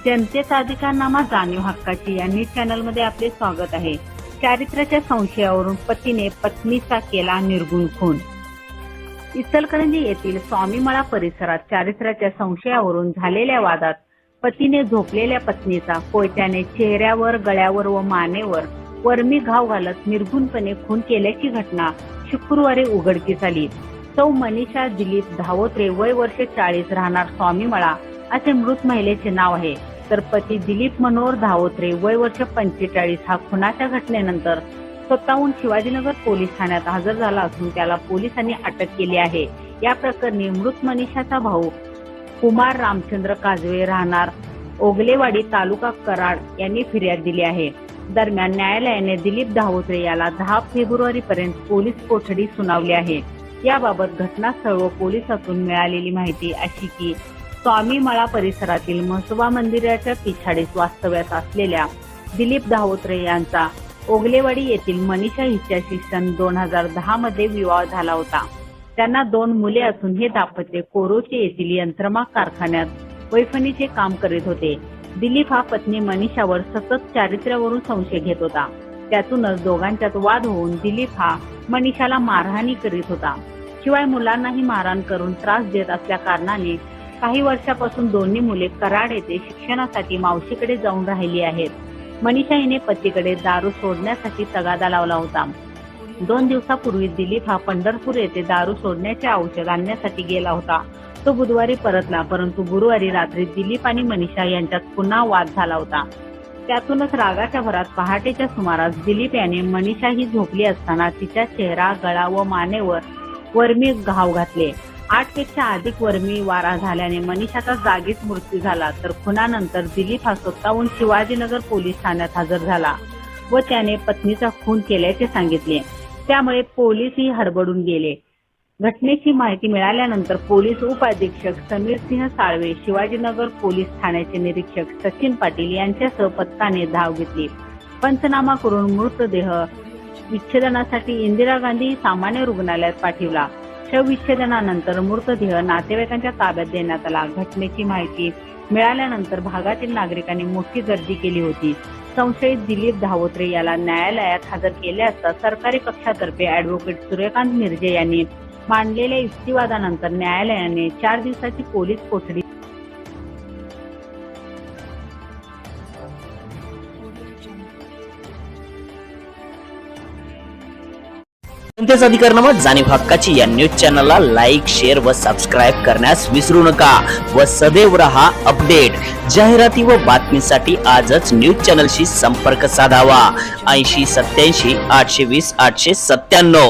जनतेचा अधिकारनामा जाणीव हक्काची या न्यूज चॅनलमध्ये आपले स्वागत आहे। चारित्र्याच्या संशयावरून पतीने पत्नीचा केला निर्गुण खून। इचलकरंजी येथील स्वामीमळा परिसरात चारित्र्याच्या संशयावरून झालेल्या वादात पतीने झोपलेल्या पत्नीचा कोयत्याने चेहऱ्यावर, गळ्यावर व मानेवर वर्मी घाव घालत निर्गुणपणे खून केल्याची घटना शुक्रवारी उघडकीस आली। सौ मनीषा दिलीप धावोत्रे, वय वर्ष 40, राहणार स्वामीमळा असे मृत महिलेचे नाव आहे। तर पती दिलीप मनोहर धावोत्रे, वय वर्ष 45, हा खुनाच्या घटनेनंतर स्वतःहून शिवाजीनगर पोलीस ठाण्यात हजर झाला असून त्याला पोलिसांनी अटक केली आहे। या प्रकरणी मृत मनीषाचा भाऊ कुमार रामचंद्र काजवे, राहणार ओगलेवाडी, तालुका कराड यांनी फिर्याद दिली आहे। दरम्यान न्यायालयाने दिलीप धावोत्रे याला 10 फेब्रुवारी पर्यंत पोलीस कोठडी सुनावली आहे। याबाबत घटनास्थळ व पोलिसातून मिळालेली माहिती अशी की स्वामीमळा परिसरातील म्हसोबा मंदिराच्या पिछाडीस वास्तव्यास असलेल्या दिलीप धावोत्रे यांचा ओगलेवाडी येथील मनीषा हिच्याशी सन 2010 मध्ये विवाह झाला होता। त्यांना 2 मुले असून हे दाम्पत्य कोरोची येथील यंत्रमाग कारखान्यात वैफणीचे काम करीत होते। दिलीप हा पत्नी मनीषावर सतत चारित्र्यावरून संशय घेत होता। त्यातूनच दोघांच्यात वाद होऊन दिलीप हा मनीषाला मारहाणी करीत होता। शिवाय मुलांनाही मारहाण करून त्रास देत असल्या कारणाने काही वर्षापासून दोन्ही मुले कराड येथे शिक्षणासाठी मावशीकडे जाऊन राहिली आहेत। मनीषा हिने पतीकडे दारू सोडण्यासाठी तगादा लावला होता। 2 दिवसापूर्वी दिलीप हा पंढरपूर येथे दारू सोडण्याचे औषध आणण्यासाठी गेला होता। तो बुधवारी परतला, परंतु गुरुवारी रात्री दिलीप आणि मनीषा यांच्यात पुन्हा वाद झाला होता। त्यातूनच रागाच्या भरात पहाटेच्या सुमारास दिलीप याने मनीषा ही झोपली असताना तिच्या चेहरा, गळा व मानेवर वर्मी घाव घातले। 8 पेक्षा अधिक वर्मी वारा झाल्याने मनीषाचा जागीच मृत्यू झाला। तर खुनानंतर दिलीप हा स्वतःहून शिवाजीनगर पोलीस ठाण्यात हजर झाला व त्याने पत्नीचा खून केल्याचे सांगितले। त्यामुळे पोलीसही हडबडून गेले। घटनेची माहिती मिळाल्यानंतर पोलीस उपाधीक्षक समीर सिंह साळवे, शिवाजीनगर पोलीस ठाण्याचे निरीक्षक सचिन पाटील यांच्यासह पथकाने धाव घेतली। पंचनामा करून मृतदेह विच्छेदनासाठी इंदिरा गांधी सामान्य रुग्णालयात पाठवला। शवविच्छेदनानंतर मृतदेह नातेवाईकांच्या ताब्यात देण्यात आला। घटनेची माहिती मिळाल्यानंतर भागातील नागरिकांनी मोठी गर्दी केली होती। संशयित दिलीप धावोत्रे याला न्यायालयात हजर केले असता सरकारी पक्षातर्फे ॲडव्होकेट सूर्यकांत मिर्जे यांनी मांडलेल्या युक्तिवादानंतर न्यायालयाने 4 दिवसाची पोलीस कोठडी जनतेचा अधिकारनामा जाणीव हक्काची या न्यूज चॅनलला लाईक, शेअर व सबस्क्राईब करण्यास विसरू नका व सदैव रहा अपडेट। जाहिराती व बातमीसाठी आजच न्यूज चॅनलशी संपर्क साधावा। 80 87 820 897।